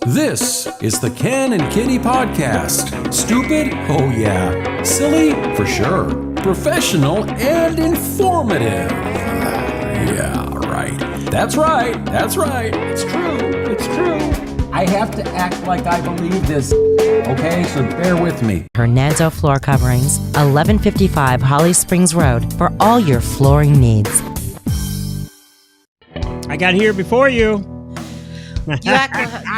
This is the Ken and Kitty Podcast. Stupid? Oh yeah. Silly? For sure. Professional and informative. Yeah, right. That's right. That's right. It's true. It's true. I have to act like I believe this. Okay, so bear with me. Hernando Floor Coverings, 1155 Holly Springs Road, for all your flooring needs. I got here before you. You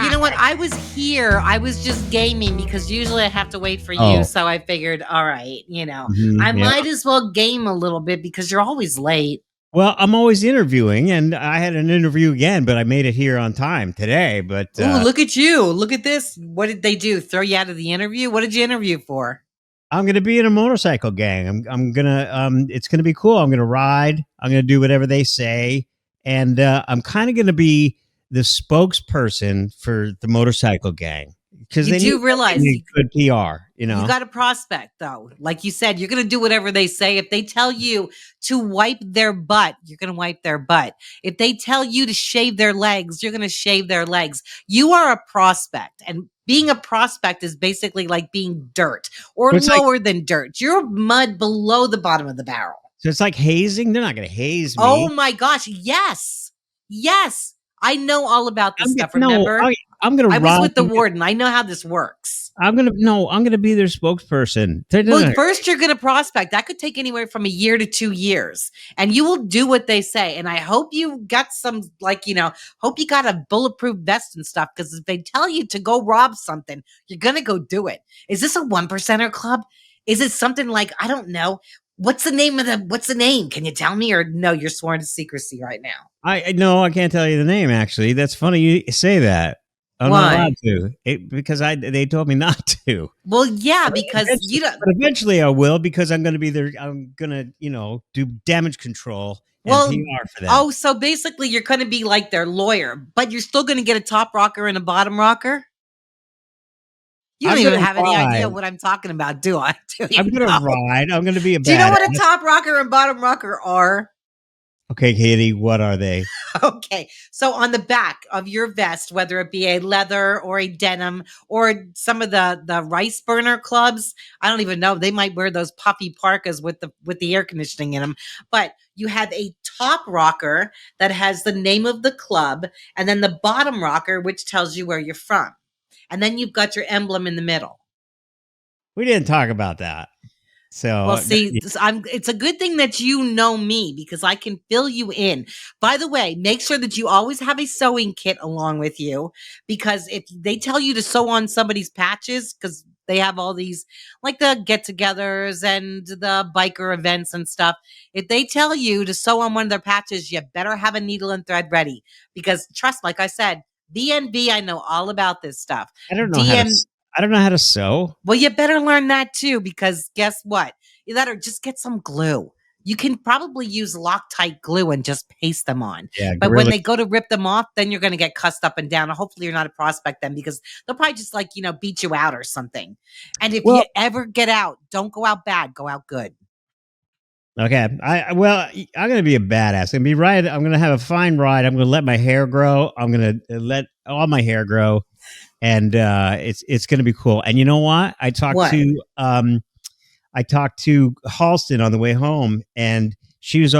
know what? I was here. I was just gaming because usually I have to wait for you. So I figured, all right, I might as well game a little bit because you're always late. Well, I'm always interviewing, and I had an interview again, but I made it here on time today. But ooh, look at you! Look at this. What did they do? Throw you out of the interview? What did you interview for? I'm going to be in a motorcycle gang. I'm gonna. It's going to be cool. I'm going to ride. I'm going to do whatever they say, and I'm kind of going to be the spokesperson for the motorcycle gang because you do realize good PR. You got a prospect though. Like you said, you're going to do whatever they say. If they tell you to wipe their butt, you're going to wipe their butt. If they tell you to shave their legs, you're going to shave their legs. You are a prospect, and being a prospect is basically like being dirt or lower than dirt. You're mud below the bottom of the barrel. So it's like hazing. They're not going to haze me. Oh my gosh. Yes. I know all about this stuff. Remember, I'm gonna. I was with the warden. I know how this works. I'm gonna be their spokesperson. Well, first you're gonna prospect. That could take anywhere from a year to 2 years, and you will do what they say. And I hope you got some, hope you got a bulletproof vest and stuff. Because if they tell you to go rob something, you're gonna go do it. Is this a 1%er club? Is it something like, I don't know? What's the name? Can you tell me? Or no, you're sworn to secrecy right now. I can't tell you the name, actually. That's funny you say that. I'm not allowed to. Because they told me not to. Well, yeah, because but eventually I will, because I'm going to be there. I'm going to, do damage control and PR for them. Oh, so basically you're going to be like their lawyer, but you're still going to get a top rocker and a bottom rocker? You don't even have any idea what I'm talking about, do I? I'm going to ride. I'm going to be a badass. Do you know what a top rocker and bottom rocker are? Okay, Katie, what are they? Okay, so on the back of your vest, whether it be a leather or a denim or some of the rice burner clubs, I don't even know. They might wear those puffy parkas with the air conditioning in them. But you have a top rocker that has the name of the club, and then the bottom rocker, which tells you where you're from. And then you've got your emblem in the middle. We didn't talk about that. So, well, see, it's a good thing that you know me because I can fill you in. By the way, make sure that you always have a sewing kit along with you, because if they tell you to sew on somebody's patches, because they have all these like the get-togethers and the biker events and stuff. If they tell you to sew on one of their patches, you better have a needle and thread ready, because trust, like I said, DNB, I know all about this stuff. I don't know how to sew. Well, you better learn that too, because guess what? You better just get some glue. You can probably use Loctite glue and just paste them on. Yeah, but when they go to rip them off, then you're going to get cussed up and down. Hopefully you're not a prospect then, because they'll probably just beat you out or something. And if you ever get out, don't go out bad, go out good. Okay. I'm going to be a badass. I'm going to have a fine ride. I'm going to let my hair grow. I'm going to let all my hair grow. And it's going to be cool. And you know what? I talked to Halston on the way home, and she's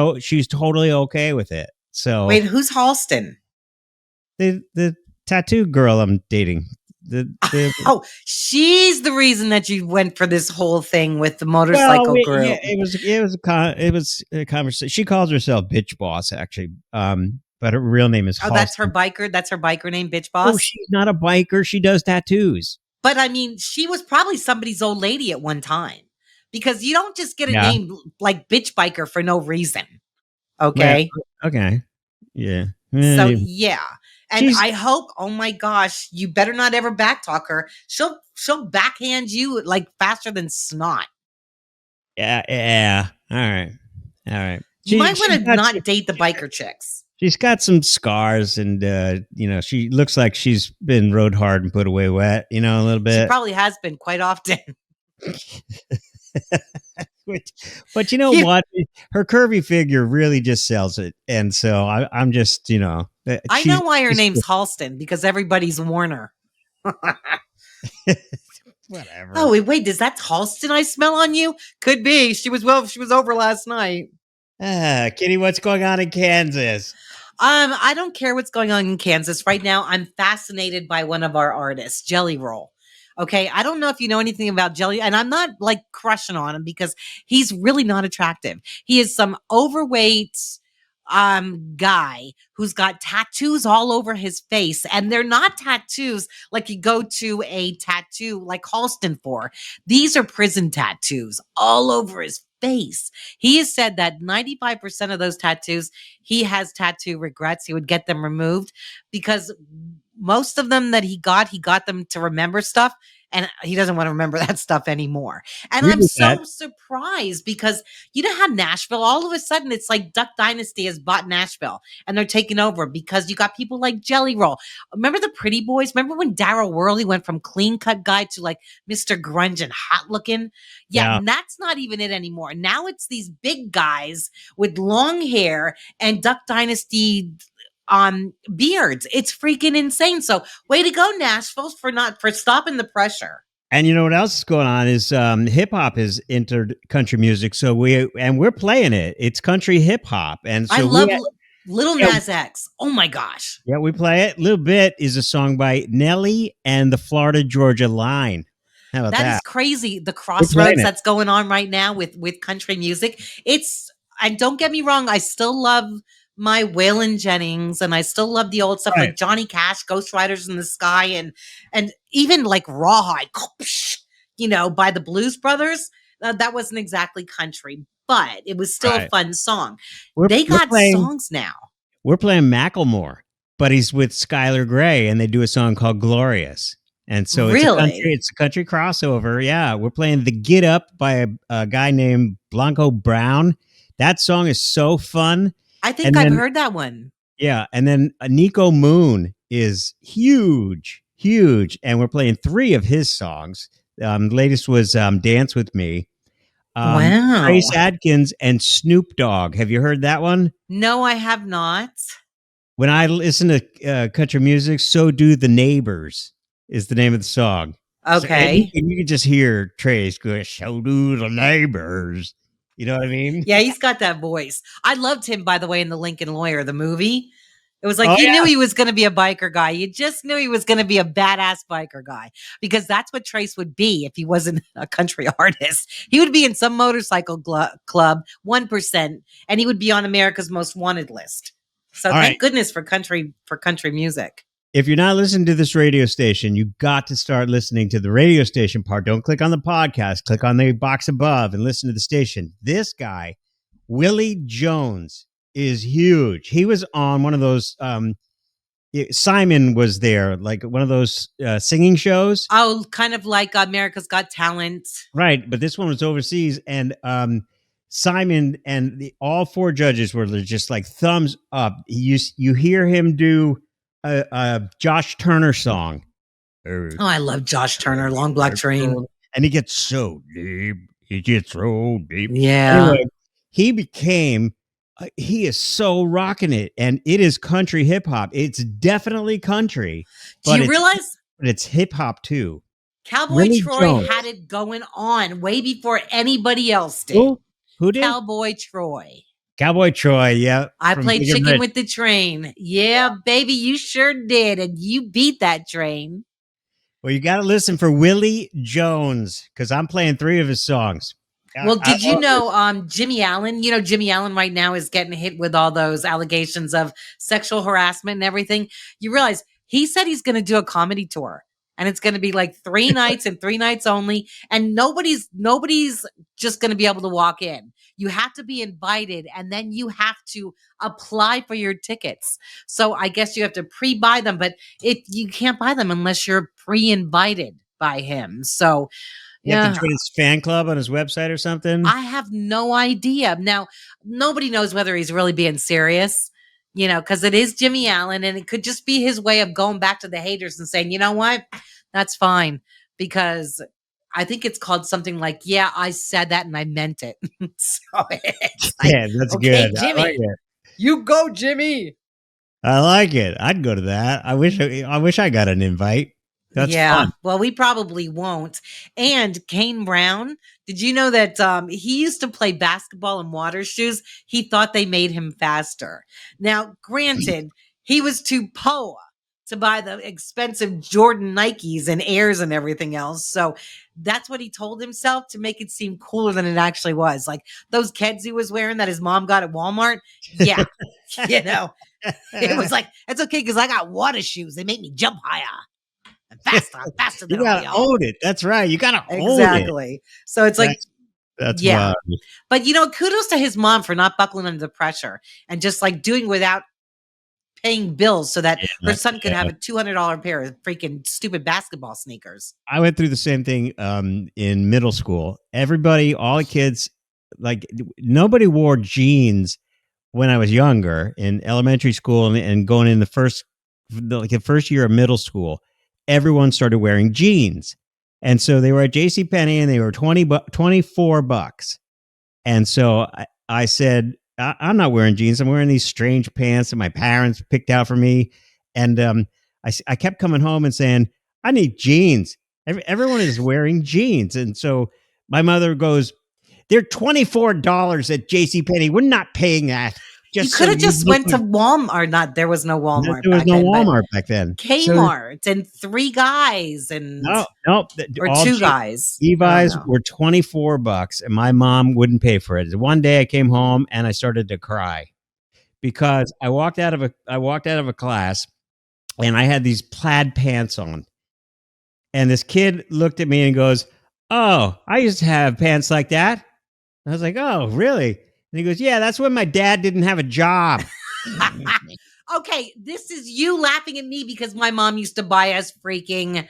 totally okay with it. So wait, who's Halston? The tattoo girl I'm dating. She's the reason that you went for this whole thing with the motorcycle group. Yeah, it was a conversation. She calls herself Bitch Boss, actually. But her real name is Halston. That's her biker. That's her biker name, Bitch Boss. Oh, she's not a biker. She does tattoos. But I mean, she was probably somebody's old lady at one time, because you don't just get a name like Bitch Biker for no reason. Okay. Yeah. Okay. Yeah. So yeah. And I hope, oh my gosh, you better not ever backtalk her. She'll backhand you like faster than snot. Yeah. All right. You might want to not date the biker chicks. She's got some scars, and she looks like she's been rode hard and put away wet, a little bit. She probably has been quite often. But you know what? Her curvy figure really just sells it. And so I'm just, I know why her name's Halston, because everybody's Warner. Whatever. Oh, wait, does that Halston I smell on you? Could be. She was over last night. Kitty, what's going on in Kansas? I don't care what's going on in Kansas right now. I'm fascinated by one of our artists, Jelly Roll. Okay, I don't know if you know anything about Jelly, and I'm not like crushing on him because he's really not attractive. He is some overweight guy who's got tattoos all over his face, and they're not tattoos like you go to a tattoo like Halston for. These are prison tattoos all over his face. He has said that 95% of those tattoos, he has tattoo regrets. He would get them removed because most of them that he got them to remember stuff, and he doesn't want to remember that stuff anymore. And We I'm did so that. surprised because you know how Nashville, all of a sudden, it's like Duck Dynasty has bought Nashville and they're taking over because you got people like Jelly Roll. Remember the Pretty Boys? Remember when Daryl Worley went from clean cut guy to like Mr. Grunge and hot looking? Yeah, Yeah. and that's not even it anymore. Now it's these big guys with long hair and Duck Dynasty beards. It's freaking insane. So way to go, Nashville, for stopping the pressure. And you know what else is going on is hip hop has entered country music. So we're playing it. It's country hip hop, and so I love Little Nas X. Oh my gosh. yeah, we play it. Little Bit is a song by Nelly and the Florida Georgia Line. How about That that? is crazy. The playing crossroads it. that's going on right now with country music. And don't get me wrong, I still love my Waylon Jennings and I still love the old stuff Right. like Johnny Cash, Ghost Riders in the Sky, and even like Rawhide, by the Blues Brothers. That wasn't exactly country, but it was still a Right. fun song. We're They got playing songs now. we're playing Macklemore, but he's with Skylar Grey, and they do a song called Glorious. And so Really? it's a country crossover. Yeah, we're playing The Get Up by a guy named Blanco Brown. That song is so fun. I think And I've then heard that one. yeah, and then Nico Moon is huge, and we're playing 3 of his songs. The latest was "Dance with Me." Wow. Trace Adkins and Snoop Dogg. Have you heard that one? No, I have not. When I listen to country music, so do the neighbors. Is the name of the song. So, Okay. and you can just hear Trace go, "So do the neighbors." You know what I mean? Yeah, he's got that voice. I loved him, by the way, in The Lincoln Lawyer, the movie. It was like Oh, you knew he was going to be a biker guy. You just knew he was going to be a badass biker guy because that's what Trace would be if he wasn't a country artist. He would be in some motorcycle club, 1%, and he would be on America's Most Wanted list. So All thank right. goodness for country music. If you're not listening to this radio station, you got to start listening to the radio station part. Don't click on the podcast. Click on the box above and listen to the station. This guy, Willie Jones, is huge. He was on one of those. Simon was there, like one of those singing shows. Oh, kind of like America's Got Talent. Right, but this one was overseas, and Simon and all 4 judges were just like thumbs up. You hear him do a Josh Turner song. Oh, I love Josh Turner, Long Black Train. And he gets so deep. He gets so deep. Yeah. Anyway, he became. He is so rocking it, and it is country hip hop. It's definitely country. Do you realize? But it's hip hop too. Cowboy Willie Troy Jones. had it going on way before anybody else did. Who did? Cowboy Troy. Cowboy Troy, yeah. I from played Big and Chicken Rich. with the Train. Yeah, baby, you sure did. And you beat that train. Well, you got to listen for Willie Jones because I'm playing 3 of his songs. Well, did you know Jimmy Allen? You know, Jimmy Allen right now is getting hit with all those allegations of sexual harassment and everything. You realize he said he's going to do a comedy tour. And it's going to be like 3 nights and 3 nights only. And nobody's just going to be able to walk in. You have to be invited and then you have to apply for your tickets. So I guess you have to pre-buy them, but you can't buy them unless you're pre-invited by him. So You have to join his fan club on his website or something. I have no idea. Now, nobody knows whether he's really being serious, because it is Jimmy Allen and it could just be his way of going back to the haters and saying, you know what, that's fine. Because I think it's called something like, yeah, I said that and I meant it. So it's like, yeah, that's okay, good. Jimmy, I like it. you go, Jimmy. I like it. I'd go to that. I wish I got an invite. That's Yeah. fun. Well, we probably won't. And Kane Brown, did you know that he used to play basketball in water shoes? He thought they made him faster. Now, granted, he was too poor to buy the expensive Jordan Nikes and Airs and everything else. So that's what he told himself to make it seem cooler than it actually was. Like those Keds he was wearing that his mom got at Walmart. Yeah. You know, it was like, it's okay because I got water shoes. They make me jump higher. I'm faster You than all gotta y'all. own it. That's right. You gotta own it. Exactly. So it's like, That's yeah. wild. But kudos to his mom for not buckling under the pressure and just like doing without paying bills so that her son could have a $200 pair of freaking stupid basketball sneakers. I went through the same thing in middle school. Everybody, all the kids, like nobody wore jeans when I was younger in elementary school and going in the first year of middle school. Everyone started wearing jeans. And so they were at JCPenney and they were $24. And so I said, I'm not wearing jeans. I'm wearing these strange pants that my parents picked out for me. And I kept coming home and saying, I need jeans. Everyone is wearing jeans. And so my mother goes, they're $24 at JCPenney. We're not paying that. You could have just went to Walmart. Or not, there was no Walmart. There was no Walmart back then. Kmart and Three Guys and no, or Two Guys. Levi's were $24, and my mom wouldn't pay for it. One day I came home and I started to cry because I walked out of a class and I had these plaid pants on, and this kid looked at me and goes, "Oh, I used to have pants like that." I was like, "Oh, really?" And he goes, "Yeah, that's when my dad didn't have a job." Okay, this is you laughing at me because my mom used to buy us freaking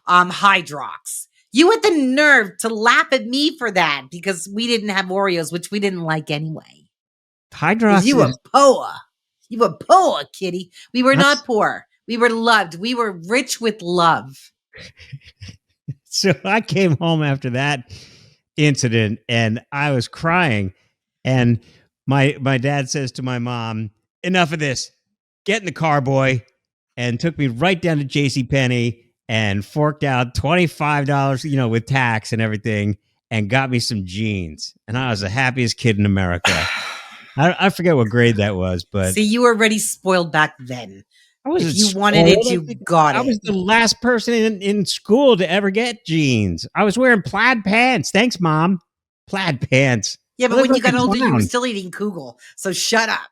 Hydrox. You had the nerve to laugh at me for that because we didn't have Oreos, which we didn't like anyway. Hydrox. You were poor. You were poor, kitty. We were not poor. We were loved. We were rich with love. So I came home after that incident and I was crying. And my dad says to my mom, "Enough of this. Get in the car, boy," and took me right down to JCPenney and forked out $25, with tax and everything, and got me some jeans. And I was the happiest kid in America. I forget what grade that was, but see, you were already spoiled back then. If you wanted it, you got it. I was the last person in school to ever get jeans. I was wearing plaid pants. Thanks, Mom. Plaid pants. Yeah, but when you got older, you were still eating Kugel. So shut up.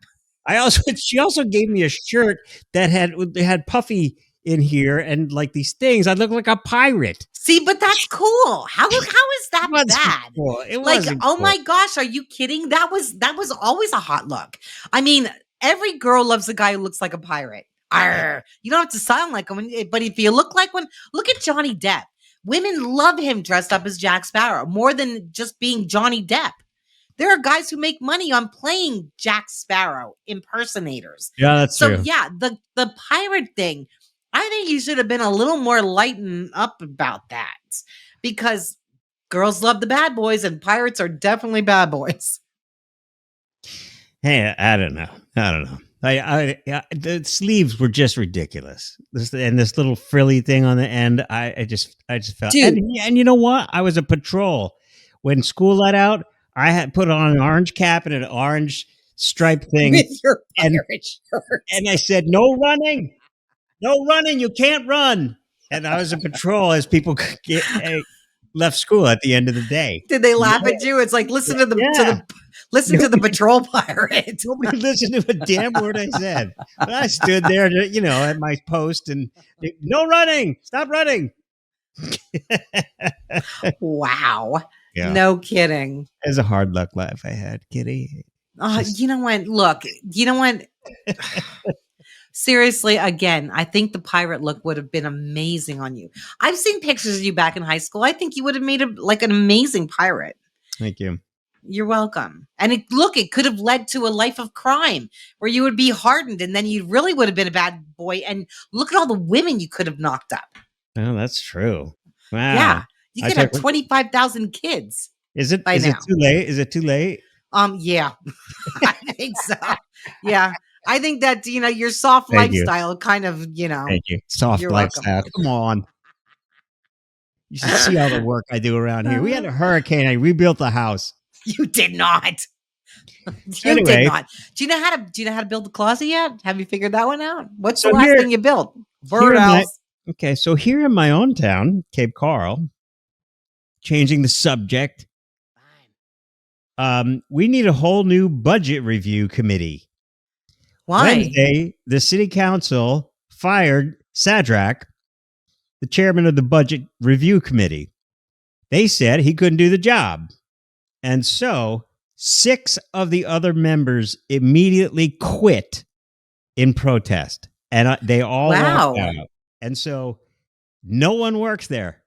She also gave me a shirt that had puffy in here and like these things. I look like a pirate. See, but that's cool. How is that bad? Cool. It like, wasn't oh cool. My gosh, are you kidding? That was always a hot look. I mean, every girl loves a guy who looks like a pirate. Arr. You don't have to sound like him, but if you look like one, look at Johnny Depp. Women love him dressed up as Jack Sparrow more than just being Johnny Depp. There are guys who make money on playing Jack Sparrow impersonators. Yeah, that's true. So yeah, the pirate thing, I think you should have been a little more lightened up about that because girls love the bad boys and pirates are definitely bad boys. Hey, I don't know. The sleeves were just ridiculous. This little frilly thing on the end, I just felt. And you know what? I was a patrol when school let out. I had put on an orange cap and an orange stripe thing with your pirate shirt. And I said, "No running, no running. You can't run." And I was a patrol as people left school at the end of the day. Did they laugh at you? It's like listen to the patrol pirate. Nobody listened to a damn word I said. But I stood there, at my post and no running. Stop running. Wow. Yeah. No kidding. It was a hard luck life I had, kitty. You know what? Look, you know what? Seriously, again, I think the pirate look would have been amazing on you. I've seen pictures of you back in high school. I think you would have made an amazing pirate. Thank you. You're welcome. And it could have led to a life of crime where you would be hardened and then you really would have been a bad boy. And look at all the women you could have knocked up. Oh, that's true. Wow. Yeah. You could have 25,000 kids. Is it now. It too late? Is it too late? Yeah. I think so. Yeah. I think that, your soft lifestyle kind of, Thank you. Soft lifestyle. Come on. You should see all the work I do around here. We had a hurricane. I rebuilt the house. You did not. You Anyway. did not. Do you know how to build the closet yet? Have you figured that one out? What's So the last here- thing you built? here in my- Birdhouse. Okay, so here in my own town, Cape Coral, changing the subject, we need a whole new budget review committee. Why? Wednesday, the city council fired Sadrak, the chairman of the budget review committee. They said he couldn't do the job. And so 6 of the other members immediately quit in protest. And they all Wow. walked out. And so no one works there.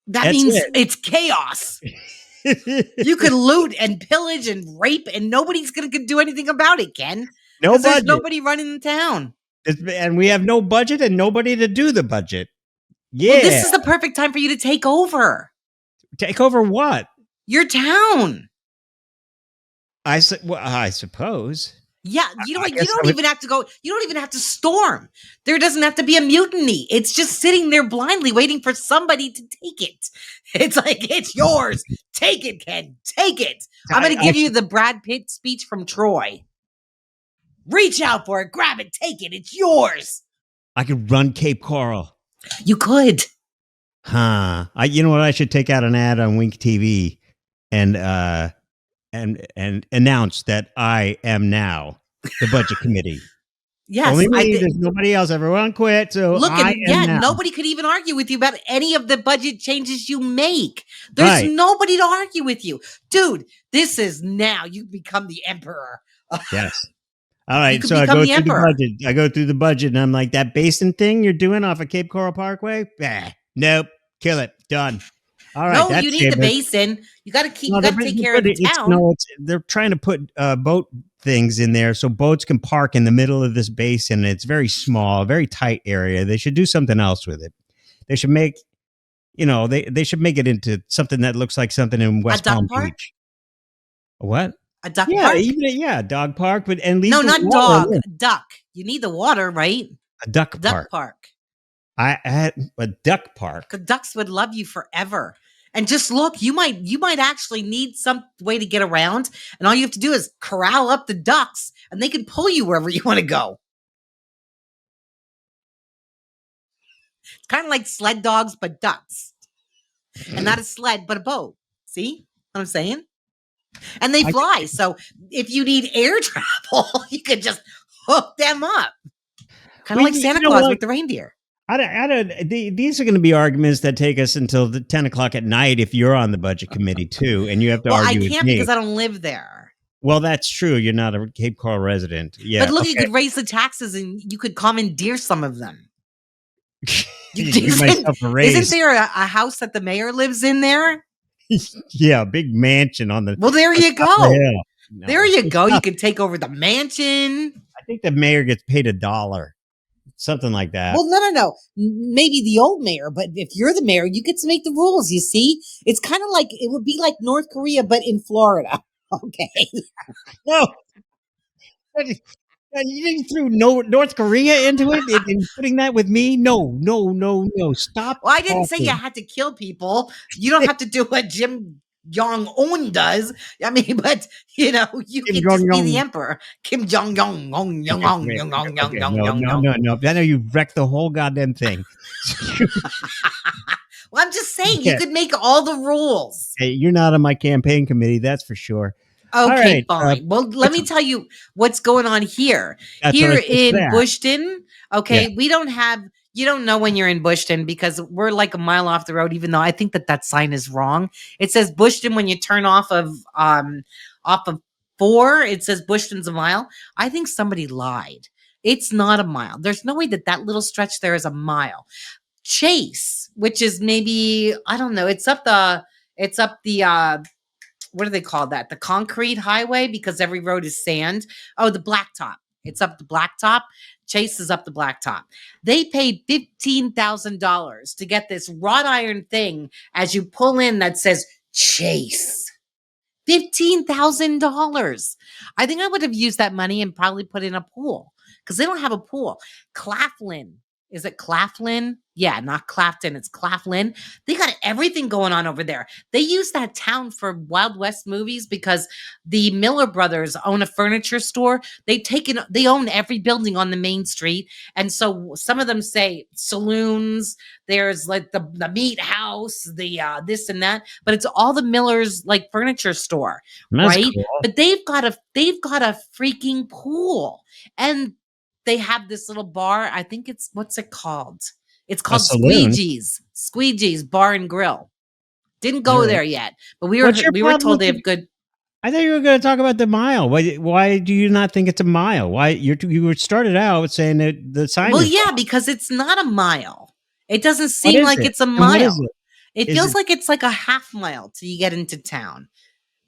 That That's means it. it's chaos. You could loot and pillage and rape, and nobody's going to do anything about it, Ken. No Because there's budget. nobody running the town. And we have no budget and nobody to do the budget. Yeah. Well, this is the perfect time for you to take over Take over what? your town. I suppose. Yeah, you know I what? You guess don't even have to go. You don't even have to storm. There doesn't have to be a mutiny. It's just sitting there blindly waiting for somebody to take it. It's like, it's yours. Take it, Ken. Take it. I'm going to give you the Brad Pitt speech from Troy. Reach out for it. Grab it. Take it. It's yours. I could run Cape Coral. You could. Huh. You know what? I should take out an ad on Wink TV and announce that I am now the budget committee. Yes. Only me. There's nobody else. Everyone quit. So Look, I am now. nobody could even argue with you about any of the budget changes you make. There's Right. nobody to argue with you. Dude, this is now. You become the emperor. Yes. All right. could So I become go the through emperor. the budget. I go through the budget and I'm like, that basin thing you're doing off of Cape Coral Parkway? Nope. Kill it. Done. All right. No, that's you need the it. basin. You got to keep. No, You got to take care of the town. they're trying to put boat things in there so boats can park in the middle of this basin. It's very small, very tight area. They should do something else with it. They should make, they should make it into something that looks like something in West duck Palm park? Beach. What? A duck Yeah, park? dog park, but and leave No, the not water dog. in. Duck. You need the water, right? A duck Duck park. park. I had a duck park. Because ducks would love you forever. And just look, you might actually need some way to get around, and all you have to do is corral up the ducks, and they can pull you wherever you want to go. It's kind of like sled dogs, but ducks, and not a sled, but a boat. See what I'm saying? And they fly. So if you need air travel, you could just hook them up, kind of like Santa Claus with the reindeer. These are going to be arguments that take us until 10 o'clock at night if you're on the budget committee too, and you have to argue I with can't me. because I don't live there. Well, that's true. You're not a Cape Coral resident. Yeah, But look, okay. you could raise the taxes and you could commandeer some of them. Give myself a raise. Isn't there a house that the mayor lives in there? Yeah, a big mansion on the. Well, there you top of the go. hill. No. There you go. You could take over the mansion. I think the mayor gets paid $1, something like that. Well, no. Maybe the old mayor, but if you're the mayor, you get to make the rules. You see, it's kind of like it would be like North Korea, but in Florida. Okay. No. You threw North Korea into it and putting that with me? No. Stop. Well, I didn't say you talking. had to kill people. You don't have to do what Kim Jong-un does. I mean, but you can just be the emperor. Kim Jong-un. No. I know you wrecked the whole goddamn thing. Well, I'm just saying you could make all the rules. Hey, you're not on my campaign committee, that's for sure. Okay, right, fine. Well, let me tell you what's going on here. That's Here what I in said. Bushton, okay, you don't know when you're in Bushton because we're like a mile off the road, even though I think that sign is wrong. It says Bushton when you turn off of 4, it says Bushton's a mile. I think somebody lied. It's not a mile. There's no way that little stretch there is a mile. Chase, which is maybe, I don't know, it's up the what do they call that? The concrete highway, because every road is sand. Oh, the blacktop. It's up the blacktop. Chase is up the blacktop. They paid $15,000 to get this wrought iron thing as you pull in that says Chase. $15,000. I think I would have used that money and probably put in a pool because they don't have a pool. Claflin is it Claflin? Yeah, not Clafton. It's Claflin. They got everything going on over there. They use that town for Wild West movies because the Miller brothers own a furniture store. They own every building on the main street. And so some of them say saloons, there's like the meat house, the this and that, but it's all the Miller's like furniture store, That's right? cool. But they've got a freaking pool. And they have this little bar. I think what's it called? It's called saloon? Squeegee's Bar and Grill. Didn't go All right. there yet, but we What's your were problem told with they the- have good. I thought you were going to talk about the mile. Why do you not think it's a mile? Why you were started out saying that the sign? Well, is yeah, wrong. because it's not a mile. It doesn't What seem is like it? it's a And what is mile. it? It Is feels it- like it's like a half mile till you get into town.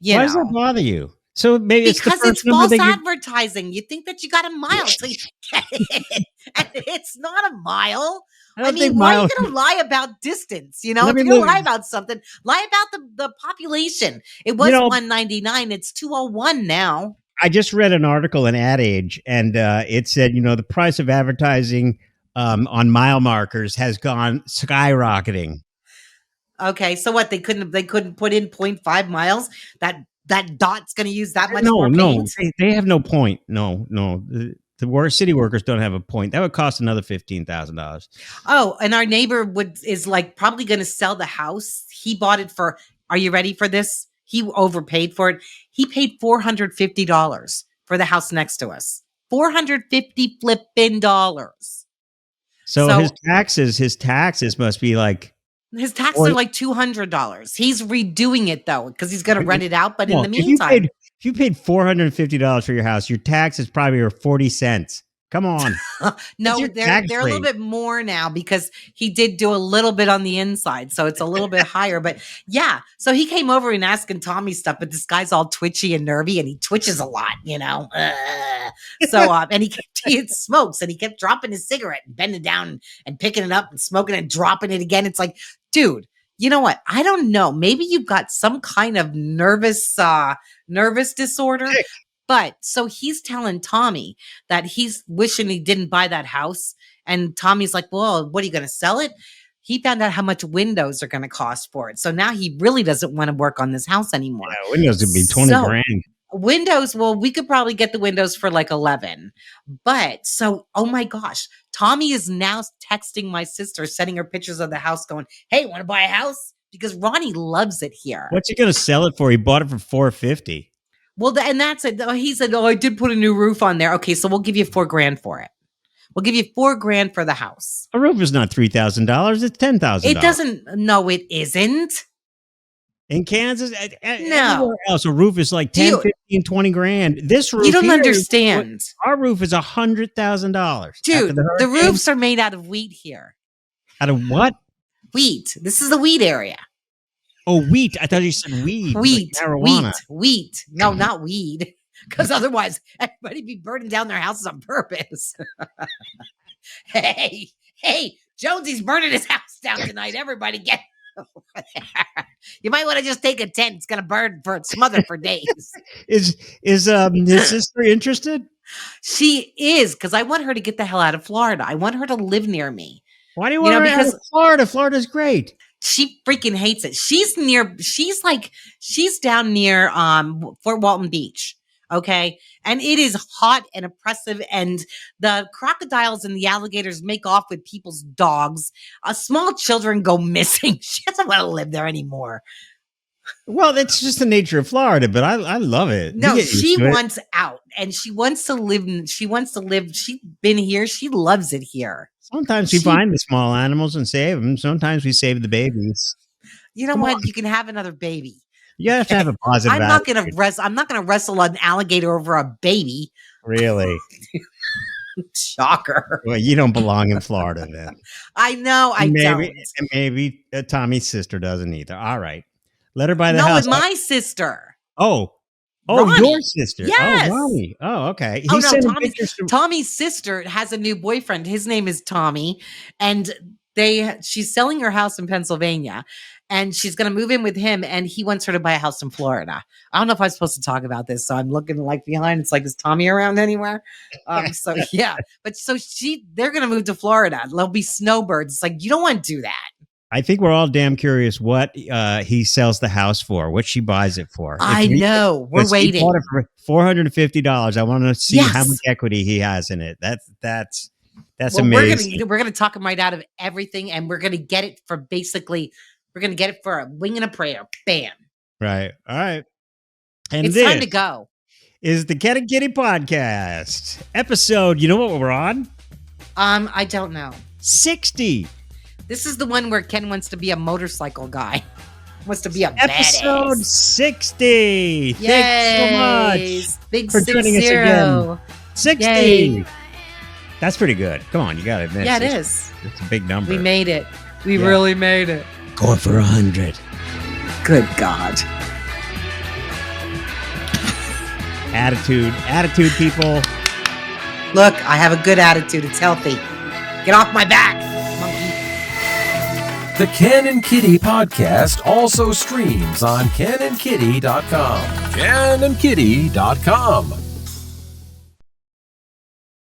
Why does that bother you? So maybe it's the Because it's first number false that you. advertising. You think that you got a mile till you get it. And it's not a mile. I don't I think mean, why are you miles. going to lie about distance? You know, Let if me you're going to look. lie about something, lie about the population. It was 199. It's 201 now. I just read an article in Ad Age, and it said, the price of advertising on mile markers has gone skyrocketing. Okay, so what? They couldn't put in 0.5 miles. That dot's going to use that much more No, paint. they have no point. No. The city workers don't have a point. That would cost another $15,000. Oh, and our neighbor is like probably going to sell the house. He bought it for. Are you ready for this? He overpaid for it. He paid $450 for the house next to us. $450 flipping dollars. So his taxes must be like. His taxes are like $200. He's redoing it though because he's going to rent it out. But in the meantime, if you paid $450 for your house, your taxes probably are 40 cents. Come on. No, they're a little bit more now because he did do a little bit on the inside, so it's a little bit higher. But yeah, so he came over and asking Tommy stuff, but this guy's all twitchy and nervy, and he twitches a lot, So and he smokes, and he kept dropping his cigarette and bending down and picking it up and smoking and dropping it again. It's like, dude, you know what? I don't know. Maybe you've got some kind of nervous disorder. But so he's telling Tommy that he's wishing he didn't buy that house. And Tommy's like, well, what are you going to sell it? He found out how much windows are going to cost for it. So now he really doesn't want to work on this house anymore. Yeah, windows would be 20 grand. Windows, well, we could probably get the windows for like 11. But so, oh my gosh, Tommy is now texting my sister, sending her pictures of the house going, hey, want to buy a house? Because Ronnie loves it here. What's he going to sell it for? He bought it for $450. Well, and that's it. He said, I did put a new roof on there. Okay, so we'll give you $4,000 for it. We'll give you $4,000 for the house. A roof is not $3,000. It's $10,000. It doesn't. No, it isn't. In Kansas, No. everywhere else, a roof is like 10, 15, 20 grand. This roof, you don't understand. Our roof is $100,000. Dude, the roofs are made out of wheat here. Out of what? Wheat. This is the wheat area. Oh, wheat. I thought you said weed. Wheat. Like marijuana. Wheat. No, not weed. Because otherwise, everybody be burning down their houses on purpose. Hey, Jonesy's burning his house down tonight. Everybody get over there. You might want to just take a tent. It's going to burn for smother for days. Is his sister interested? She is, because I want her to get the hell out of Florida. I want her to live near me. Why do you want her out of Florida? Florida's great. She freaking hates it. She's down near Fort Walton Beach. Okay. And it is hot and oppressive. And the crocodiles and the alligators make off with people's dogs. Small children go missing. She doesn't want to live there anymore. Well, that's just the nature of Florida, but I love it. No, she wants out and she wants to live. She's been here. She loves it here. Sometimes we find the small animals and save them. Sometimes we save the babies. You know what? You can have another baby. You have to have a positive attitude. I'm not gonna wrestle an alligator over a baby. Really? Shocker. Well, you don't belong in Florida then. I know. Don't. And maybe Tommy's sister doesn't either. All right. Let her buy the house. No, my sister. Oh, Ronnie. Your sister. Yes. Oh, Ronnie. Oh, okay. Tommy's sister has a new boyfriend. His name is Tommy. And she's selling her house in Pennsylvania. and she's going to move in with him, and he wants her to buy a house in Florida. I don't know if I'm supposed to talk about this, so I'm looking like behind. It's like, is Tommy around anywhere? So yeah, but so they're going to move to Florida. There'll be snowbirds. It's like, you don't want to do that. I think we're all damn curious what he sells the house for, what she buys it for. I know. We're waiting. He bought it for $450. I want to see how much equity he has in it. That's amazing. We're gonna talk him right out of everything, and we're gonna get it for a wing and a prayer. Bam. Right. All right. And it's time to go. Is the Ken and Kitty podcast episode? You know what we're on? I don't know. 60. This is the one where Ken wants to be a motorcycle guy. Wants to be a episode badass. 60. Yay. Thanks so much Big for 60. joining us again. 60. Yay. That's pretty good. Come on, you got to admit. Yeah, it is. It's a big number. We made it. We really made it. Going for 100. Good God. Attitude, people. Look, I have a good attitude. It's healthy. Get off my back, monkey. The Ken and Kitty podcast also streams on kenandkitty.com. kenandkitty.com.